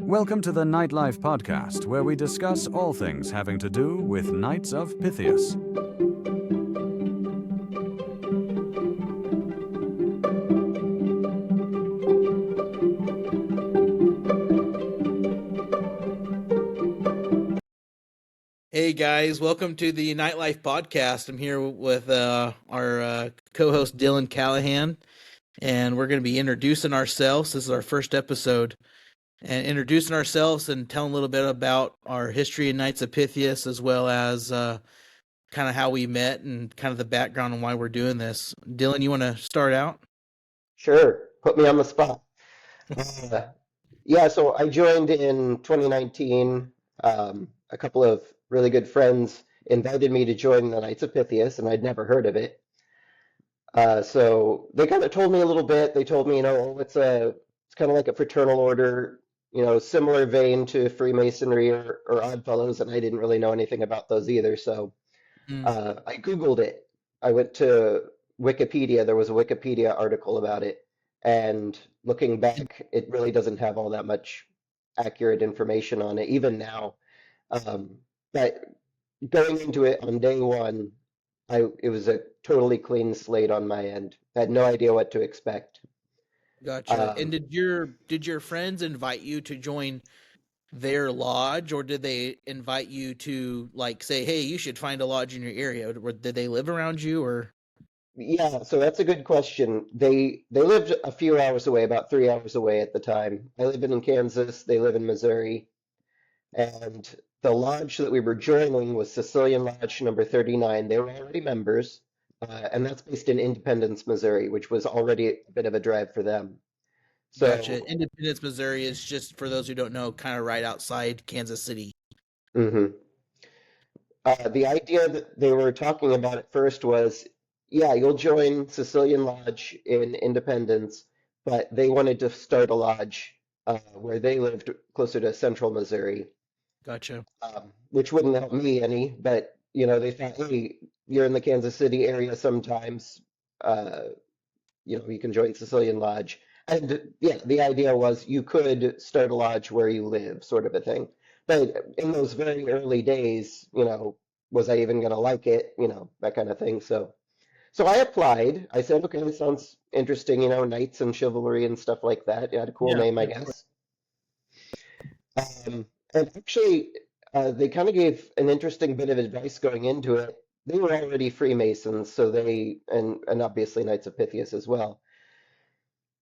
Welcome to the Nightlife Podcast, where we discuss all things having to do with Knights of Pythias. Hey guys, welcome to the Nightlife Podcast. I'm here with our co-host Dylan Callahan, and we're going to be introducing ourselves. This is our first episode, and introducing ourselves and telling a little bit about our history in Knights of Pythias, as well as kind of how we met and kind of the background on why we're doing this. Dylan, you want to start out? Sure, put me on the spot. So I joined in 2019. A couple of really good friends invited me to join the Knights of Pythias, and I'd never heard of it. So they kind of told me a little bit. They told me, it's kind of like a fraternal order, similar vein to Freemasonry or Odd Fellows, and I didn't really know anything about those either. So I Googled it. I went to Wikipedia. There was a Wikipedia article about it. And looking back, it really doesn't have all that much accurate information on it, even now. But going into it on day one, it was a totally clean slate on my end. I had no idea what to expect. Gotcha. And did your friends invite you to join their lodge, or did they invite you to say, hey, you should find a lodge in your area? Or did they live around you, or? Yeah, so that's a good question. They lived a few hours away, about 3 hours away at the time. I live in Kansas, they live in Missouri. And the lodge that we were joining was Sicilian Lodge number 39. They were already members, and that's based in Independence, Missouri, which was already a bit of a drive for them. So, Gotcha. Independence, Missouri is, just for those who don't know, kind of right outside Kansas City. the idea that they were talking about at first was, yeah, you'll join Sicilian Lodge in Independence, but they wanted to start a lodge where they lived closer to central Missouri. Gotcha. Which wouldn't help me any, but they thought, hey, you're in the Kansas City area sometimes, you can join Sicilian Lodge. And yeah, the idea was you could start a lodge where you live, sort of a thing. But in those very early days, was I even going to like it, that kind of thing. So I applied. I said, okay, this sounds interesting, knights and chivalry and stuff like that. It had a cool name, I guess. And actually, they kind of gave an interesting bit of advice going into it. They were already Freemasons, so and obviously Knights of Pythias as well.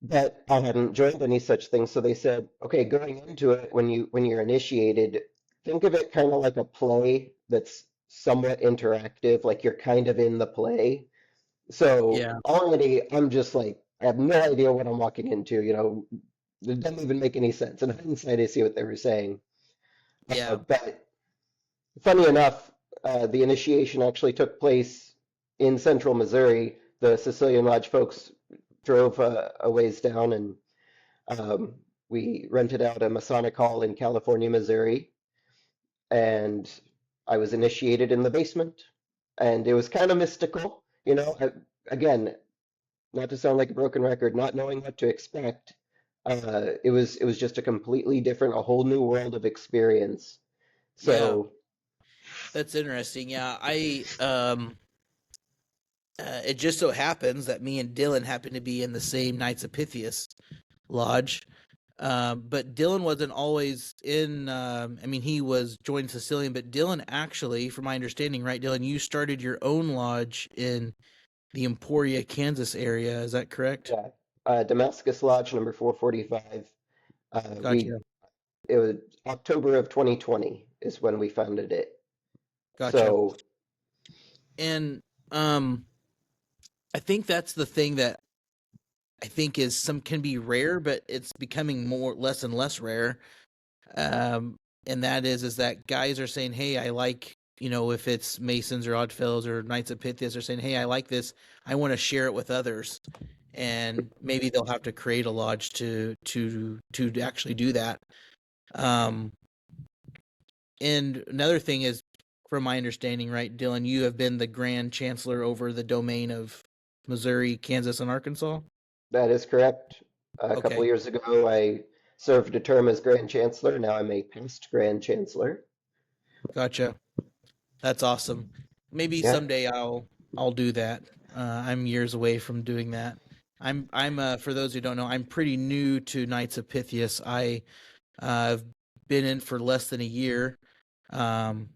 But I hadn't joined any such thing, so they said, okay, going into it, when you're initiated, think of it kind of like a play that's somewhat interactive, like you're kind of in the play. So already I'm just like, I have no idea what I'm walking into, it doesn't even make any sense. And hindsight, I see what they were saying. But funny enough, the initiation actually took place in central Missouri. The Sicilian Lodge folks drove a ways down, and we rented out a Masonic Hall in California, Missouri. And I was initiated in the basement, and it was kind of mystical, again, not to sound like a broken record, not knowing what to expect. It was just a completely different, a whole new world of experience. So that's interesting. Yeah, it just so happens that me and Dylan happen to be in the same Knights of Pythias lodge. But Dylan wasn't always in, he was joined Sicilian, but Dylan actually, from my understanding, right, Dylan, you started your own lodge in the Emporia, Kansas area. Is that correct? Yeah. Damascus Lodge number 445. Gotcha. It was October of 2020 is when we founded it. Gotcha. So, and I think that's the thing that I think can be rare, but it's becoming less and less rare. And that is that guys are saying, hey, I like, if it's Masons or Oddfellows or Knights of Pythias, are saying, hey, I like this. I want to share it with others. And maybe they'll have to create a lodge to actually do that. And another thing is, from my understanding, right, Dylan, you have been the Grand Chancellor over the domain of Missouri, Kansas, and Arkansas? That is correct. A couple of years ago, I served a term as Grand Chancellor. Now I'm a past Grand Chancellor. Gotcha. That's awesome. Maybe Yeah. someday I'll do that. I'm years away from doing that. I'm for those who don't know, I'm pretty new to Knights of Pythias. I've been in for less than a year, and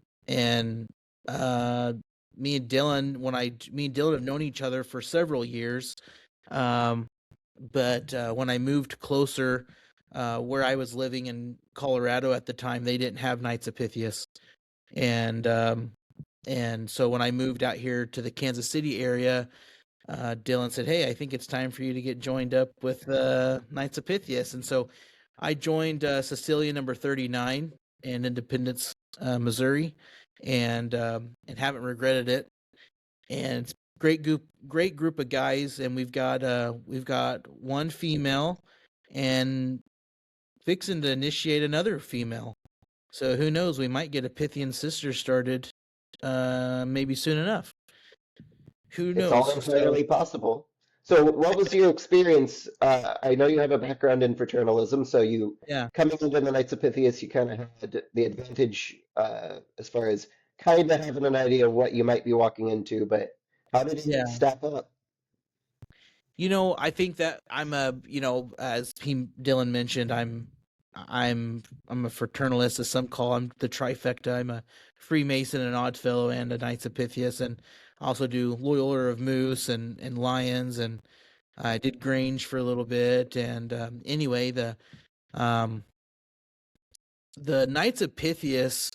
uh, me and Dylan have known each other for several years. Um, but when I moved closer, where I was living in Colorado at the time, they didn't have Knights of Pythias, and so when I moved out here to the Kansas City area, Dylan said, "Hey, I think it's time for you to get joined up with Knights of Pythias." And so I joined Cecilia number 39 in Independence, Missouri, and haven't regretted it. And it's great group of guys, and we've got one female, and fixing to initiate another female. So who knows? We might get a Pythian sister started, maybe soon enough. Who It's all knows? So entirely possible. So, what was your experience? I know you have a background in fraternalism, so you yeah, coming into the Knights of Pythias, you kind of had the advantage as far as kind of having an idea of what you might be walking into. But how did it yeah. stack up? I think that as Dylan mentioned, I'm a fraternalist, as some call. I'm the trifecta. I'm a Freemason, an Odd Fellow, and a Knights of Pythias, and I also do Loyal Order of Moose and Lions, and I did Grange for a little bit. And anyway, um, the Knights of Pythias,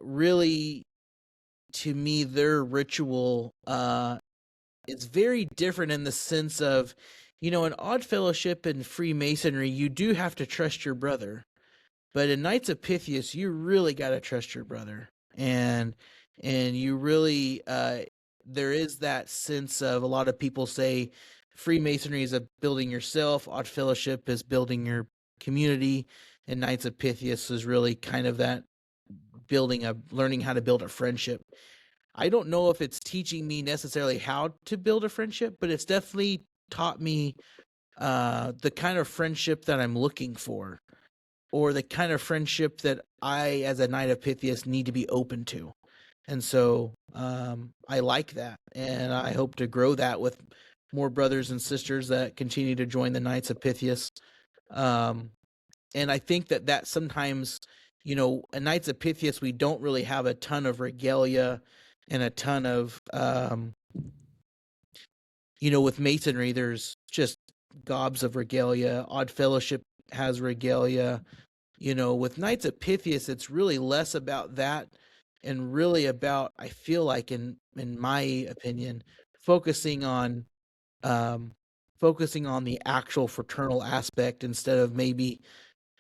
really, to me, their ritual it's very different in the sense of, in Odd Fellowship and Freemasonry, you do have to trust your brother. But in Knights of Pythias, you really got to trust your brother. And you really, there is that sense of, a lot of people say Freemasonry is a building yourself, Odd Fellowship is building your community, and Knights of Pythias is really kind of that learning how to build a friendship. I don't know if it's teaching me necessarily how to build a friendship, but it's definitely taught me the kind of friendship that I'm looking for, or the kind of friendship that I, as a Knight of Pythias, need to be open to. And so I like that, and I hope to grow that with more brothers and sisters that continue to join the Knights of Pythias. And I think that sometimes, in Knights of Pythias, we don't really have a ton of regalia and a ton of, with Masonry, there's just gobs of regalia. Odd Fellowship has regalia. With Knights of Pythias, it's really less about that, and really about, I feel like, in my opinion, focusing on um, focusing on the actual fraternal aspect, instead of maybe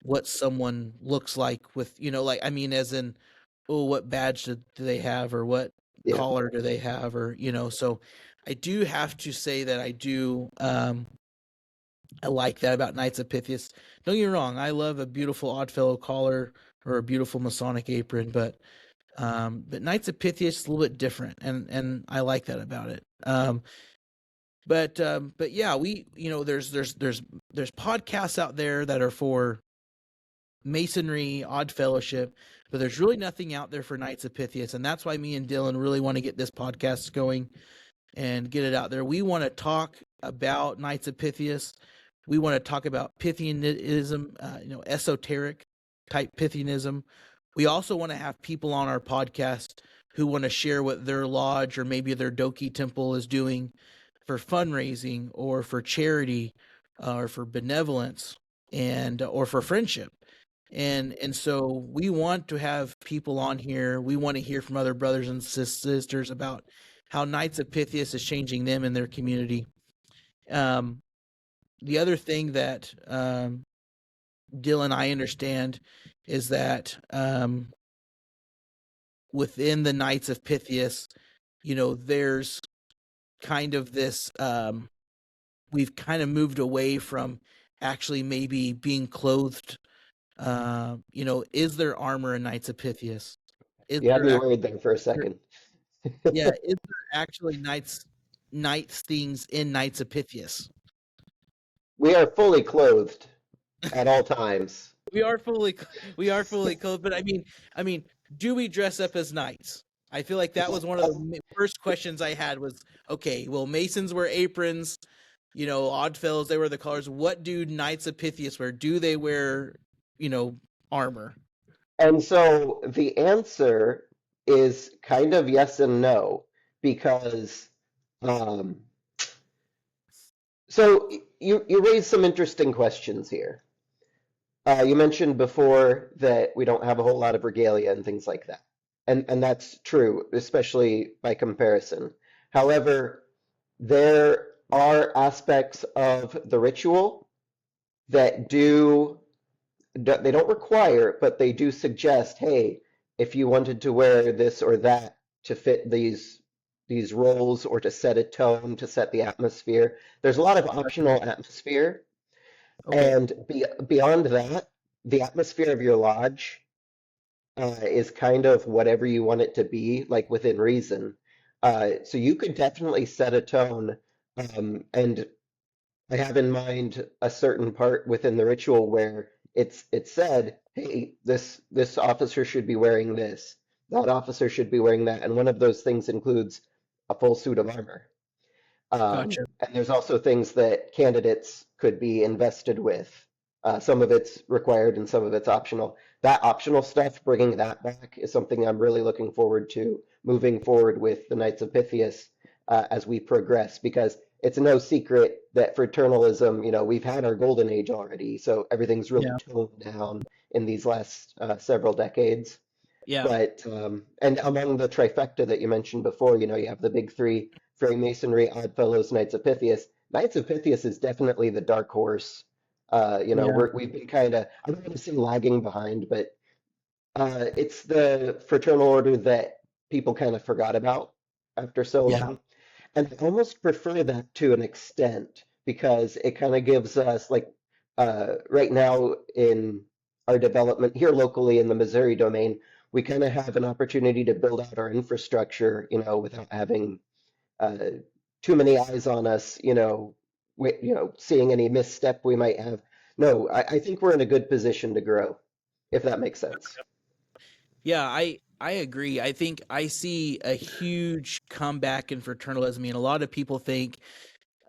what someone looks like, with, like, I mean, as in, oh, what badge do they have, or what Yeah, collar do they have, or, so I do have to say that I like that about Knights of Pythias. Don't get me wrong, I love a beautiful Oddfellow collar or a beautiful Masonic apron, but Knights of Pythias is a little bit different, and I like that about it. But yeah, there's podcasts out there that are for Masonry, Odd Fellowship, but there's really nothing out there for Knights of Pythias, and that's why me and Dylan really want to get this podcast going and get it out there. We want to talk about Knights of Pythias. We want to talk about Pythianism, esoteric type Pythianism. We also want to have people on our podcast who want to share what their lodge or maybe their Doki temple is doing for fundraising, or for charity, or for benevolence, and or for friendship. And so we want to have people on here. We want to hear from other brothers and sisters about how Knights of Pythias is changing them in their community. Um, the other thing that Dylan, I understand, is that within the Knights of Pythias, there's kind of this, we've kind of moved away from actually maybe being clothed. Is there armor in Knights of Pythias? Is you had there me actually, worried there for a second. yeah, is there actually knights things in Knights of Pythias? We are fully clothed. at all times. We are fully clothed, but I mean, do we dress up as knights? I feel like that was one of the first questions I had was, okay, well, Masons wear aprons, Oddfellows, they wear the colors. What do Knights of Pythias wear? Do they wear, armor? And so the answer is kind of yes and no, because um, so you raised some interesting questions here. You mentioned before that we don't have a whole lot of regalia and things like that. And that's true, especially by comparison. However, there are aspects of the ritual that they don't require, but they do suggest, hey, if you wanted to wear this or that to fit these roles or to set a tone, to set the atmosphere, there's a lot of optional atmosphere. Okay, And beyond that, the atmosphere of your lodge is kind of whatever you want it to be, like within reason. So you could definitely set a tone. And I have in mind a certain part within the ritual where it's said, hey, this officer should be wearing this, that officer should be wearing that, and one of those things includes a full suit of armor. gotcha. And there's also things that candidates could be invested with. Some of it's required and some of it's optional. That optional stuff, bringing that back, is something I'm really looking forward to moving forward with the Knights of Pythias as we progress, because it's no secret that fraternalism, we've had our golden age already, so everything's really Yeah, toned down in these last several decades. yeah, But and among the trifecta that you mentioned before, you have the big three: Freemasonry, Oddfellows, Knights of Pythias. Knights of Pythias is definitely the dark horse. yeah, We've been kind of, I don't want to say lagging behind, but it's the fraternal order that people kind of forgot about after so yeah, long. And I almost prefer that to an extent because it kind of gives us, like, right now in our development here locally in the Missouri domain, we kind of have an opportunity to build out our infrastructure, without having uh, too many eyes on us, seeing any misstep we might have. No, I think we're in a good position to grow, if that makes sense. yeah. I agree. I think I see a huge comeback in fraternalism. I mean, a lot of people think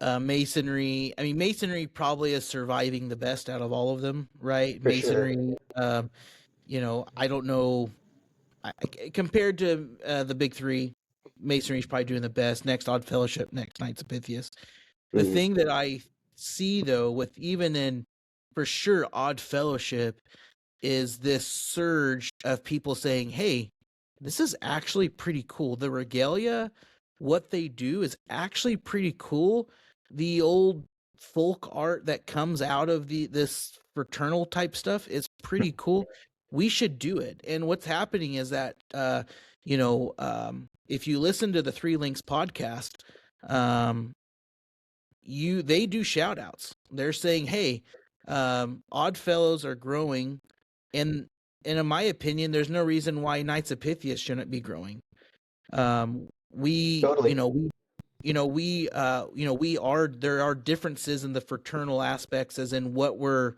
masonry. I mean, masonry probably is surviving the best out of all of them, right? For sure. Masonry. I don't know. Compared to the big three, masonry is probably doing the best. Next, Odd Fellowship. Next, Knights of Pythias. The Mhm. thing that I see though, with even in for sure Odd Fellowship, is this surge of people saying, "Hey, this is actually pretty cool. The regalia, what they do is actually pretty cool. The old folk art that comes out of this fraternal type stuff is pretty cool. We should do it." And what's happening is that if you listen to the Three Links podcast, um, they do shout outs. They're saying, "Hey, Odd Fellows are growing, and in my opinion, there's no reason why Knights of Pythias shouldn't be growing. We, Totally. we are there are differences in the fraternal aspects, as in what we're,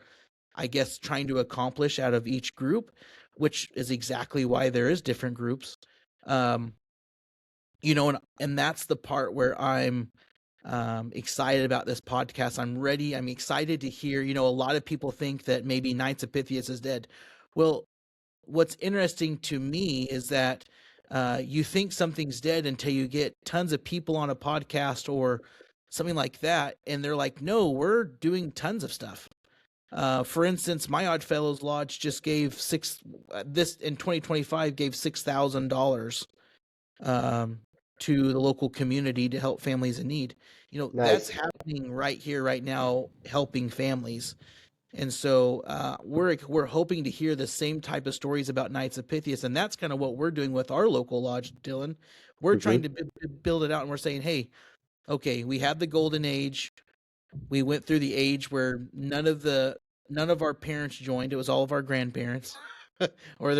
I guess, trying to accomplish out of each group, which is exactly why there is different groups. Um, and that's the part where I'm excited about this podcast. I'm ready. I'm excited to hear. A lot of people think that maybe Knights of Pythias is dead. Well, what's interesting to me is that you think something's dead until you get tons of people on a podcast or something like that, and they're like, "No, we're doing tons of stuff." For instance, my Odd Fellows Lodge just gave this in 2025 gave $6,000 um, to the local community to help families in need. That's Nice. happening right here, right now, helping families. And so we're hoping to hear the same type of stories about Knights of Pythias, and that's kind of what we're doing with our local lodge, Dylan. We're trying Hmm. to build it out, and we're saying, hey, okay, we had the golden age. We went through the age where none of our parents joined. It was all of our grandparents, or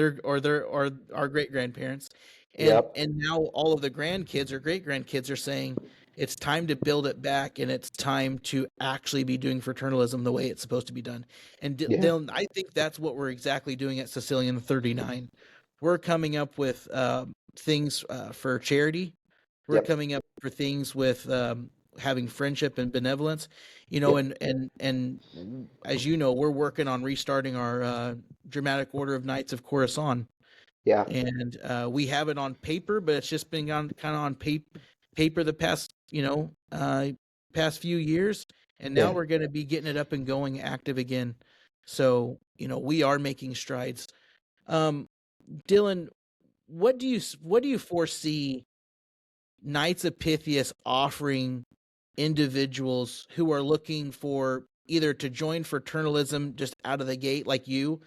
our great grandparents, and Yep. now all of the grandkids or great grandkids are saying, It's time to build it back, and it's time to actually be doing fraternalism the way it's supposed to be done. And Yeah. Dylan, I think that's what we're exactly doing at Sicilian 39. We're coming up with things for charity. We're Yep. coming up for things with having friendship and benevolence, Yep. and as you know, we're working on restarting our dramatic order of Knights of Coruscant, Yeah. and we have it on paper, but it's just been on kind of on paper the past past few years, and now Yeah. we're going to be getting it up and going active again. So we are making strides. Um, Dylan, what do you foresee Knights of Pythias offering individuals who are looking for either to join fraternalism just out of the gate, like you,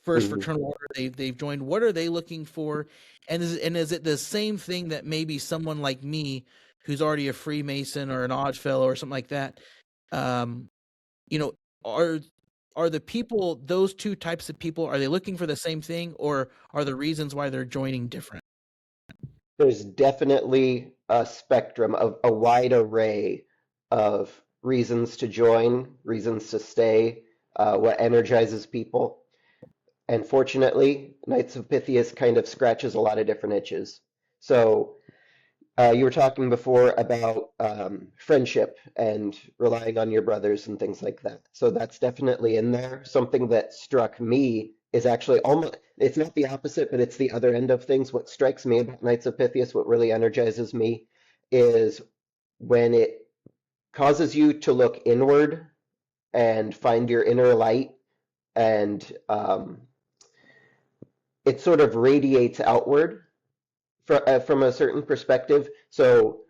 first Mhm. fraternal order they've joined? What are they looking for? And is it the same thing that maybe someone like me, who's already a Freemason or an Odd Fellow or something like that, um, you know, are the people, those two types of people, are they looking for the same thing, or are the reasons why they're joining different? There's definitely a spectrum of a wide array of reasons to join, reasons to stay, what energizes people. And fortunately, Knights of Pythias kind of scratches a lot of different itches. So you were talking before about friendship and relying on your brothers and things like that. So that's definitely in there. Something that struck me is actually almost, it's not the opposite, but it's the other end of things. What strikes me about Knights of Pythias, what really energizes me, is when it causes you to look inward and find your inner light, and it sort of radiates outward from a certain perspective. So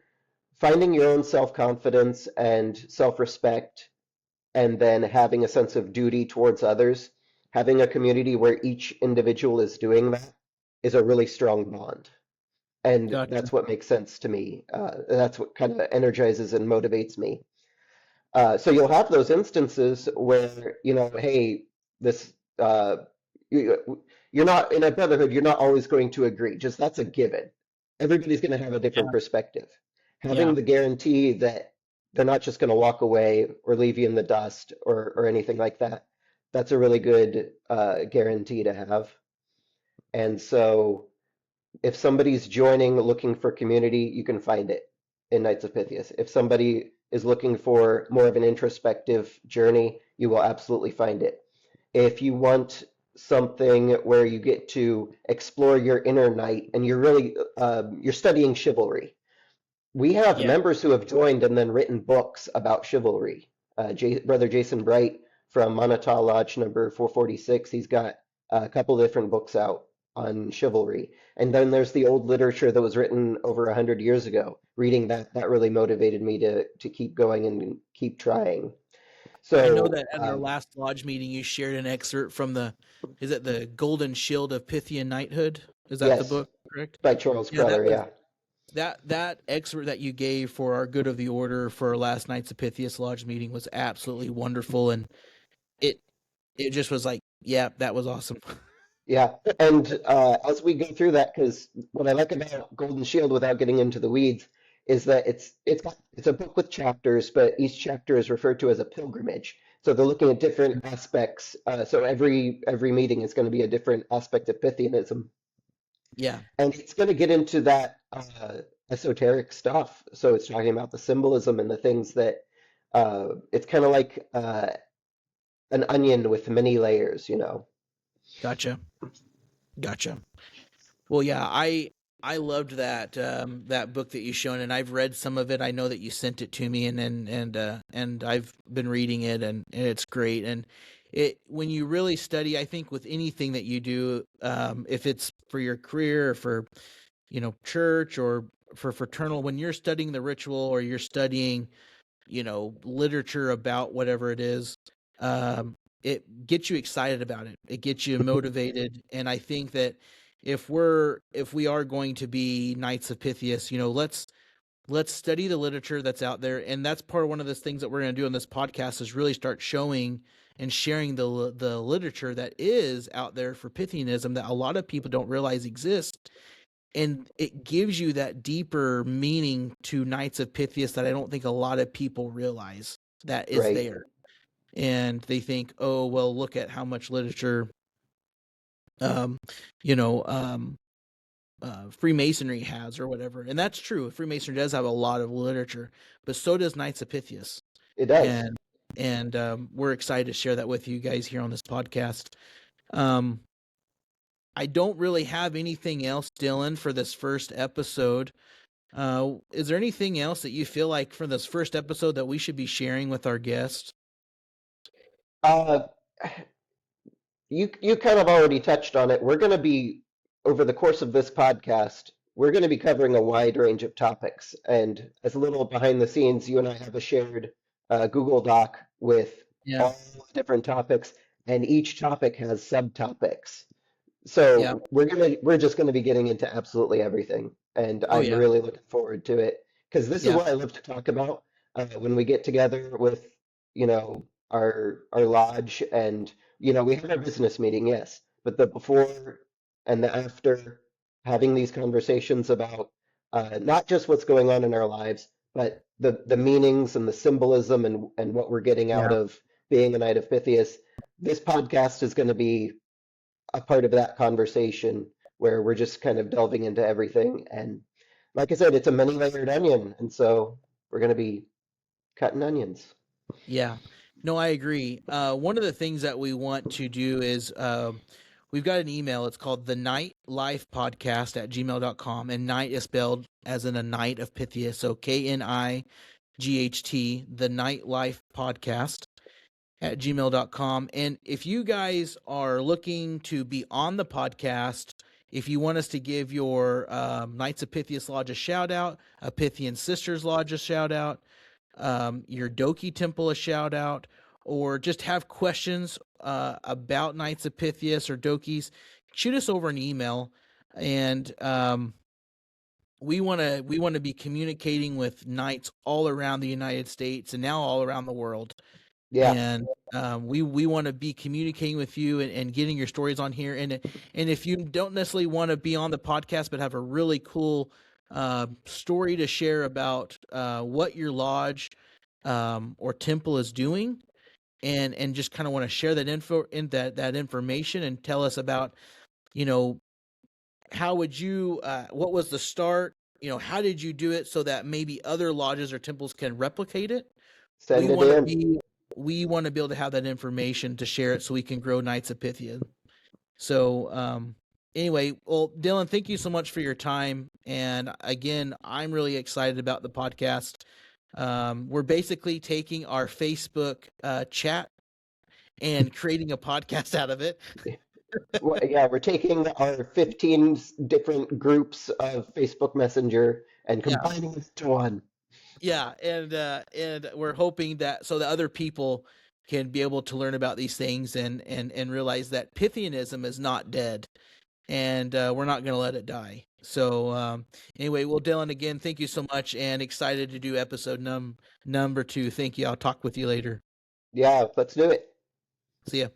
finding your own self-confidence and self-respect, and then having a sense of duty towards others, having a community where each individual is doing that is a really strong bond. And Gotcha. that's what makes sense to me. That's what kind of energizes and motivates me. So you'll have those instances where, hey, this you, you're not in a brotherhood, you're not always going to agree. Just that's a given. Everybody's going to have a different Yeah. perspective. Yeah. Having the guarantee that they're not just going to walk away or leave you in the dust or anything like that, that's a really good guarantee to have. And so if somebody's joining looking for community, you can find it in Knights of Pythias. If somebody is looking for more of an introspective journey, you will absolutely find it. If you want something where you get to explore your inner knight and you're really you're studying chivalry, we have Yeah. members who have joined and then written books about chivalry. Brother Jason Bright from Montauk Lodge number 446, he's got a couple different books out on chivalry. And then there's the old literature that was written over 100 years ago. Reading that really motivated me to keep going and keep trying. I know So that at our last lodge meeting, you shared an excerpt from is it the Golden Shield of Pythian Knighthood? Is that the yes, book, correct? by Charles Yeah, Crowther, yeah. that excerpt that you gave for our good of the order for our last Knights of Pythias lodge meeting was absolutely wonderful, and it it just was like, yeah, that was awesome. Yeah, and as we go through that, because what I like about Golden Shield, without getting into the weeds, is that it's a book with chapters, but each chapter is referred to as a pilgrimage. So they're looking at different aspects. So every meeting is going to be a different aspect of Pythianism, Yeah, and it's going to get into that esoteric stuff. So it's talking about the symbolism and the things that it's kind of like an onion with many layers. gotcha, gotcha. Well, yeah, I loved that book that you shown, and I've read some of it. I know that you sent it to me, and I've been reading it, and it's great. And it when you really study, I think with anything that you do, if it's for your career or for church or for fraternal, when you're studying the ritual or you're studying literature about whatever it is, um, it gets you excited about it. It gets you motivated, and I think that if we are going to be Knights of Pythias, let's study the literature that's out there, and that's part of one of the things that we're going to do on this podcast is really start showing and sharing the literature that is out there for Pythianism that a lot of people don't realize exists. and it gives you that deeper meaning to Knights of Pythias that I don't think a lot of people realize that is Right. there. And they think, oh, well, look at how much literature, um, you know, Freemasonry has or whatever. And that's true. Freemasonry does have a lot of literature, but so does Knights of Pythias. It does. And we're excited to share that with you guys here on this podcast. Um, I don't really have anything else, Dylan, for this first episode. Is there anything else that you feel like for this first episode that we should be sharing with our guests? Uh, you kind of already touched on it. We're going to be, over the course of this podcast, we're going to be covering a wide range of topics. And as a little behind the scenes, you and I have a shared Google Doc with Yeah. all the different topics, and each topic has subtopics. Yeah. So we're just gonna be getting into absolutely everything, and Oh I'm yeah. really looking forward to it because this is Yeah. what I love to talk about when we get together with our lodge, and we have our business meeting, yes, but the before and the after, having these conversations about not just what's going on in our lives, but the meanings and the symbolism and what we're getting out Yeah. of being a Knight of Pythias. This podcast is going to be a part of that conversation where we're just kind of delving into everything. And like I said, it's a many layered onion. And so we're going to be cutting onions. Yeah. No, I agree. One of the things that we want to do is we've got an email. It's called the Night Life Podcast at gmail.com. And night is spelled as in a Knight of Pythias. So KNIGHT, the Night Life Podcast at gmail.com. And if you guys are looking to be on the podcast, if you want us to give your Knights of Pythias Lodge a shout out, a Pythian Sisters Lodge a shout out, your Doki Temple a shout out, or just have questions about Knights of Pythias or Dokis, shoot us over an email. And we want to be communicating with knights all around the United States and now all around the world. Yeah. And we want to be communicating with you and getting your stories on here. And if you don't necessarily want to be on the podcast, but have a really cool story to share about what your lodge or temple is doing, and just kind of want to share that info in that information and tell us about, how would you what was the start, how did you do it so that maybe other lodges or temples can replicate it. we Send it want to in. be we want to be able to have that information to share it so we can grow Knights of Pythia. So anyway, well, Dylan, thank you so much for your time. And again, I'm really excited about the podcast. We're basically taking our Facebook chat and creating a podcast out of it. Well, yeah, we're taking our 15 different groups of Facebook Messenger and Yeah. combining it to one. Yeah, and we're hoping that so that other people can be able to learn about these things and realize that Pythianism is not dead, and we're not going to let it die. So anyway, well, Dylan, again, thank you so much, and excited to do episode number 2. Thank you. I'll talk with you later. Yeah, let's do it. See ya.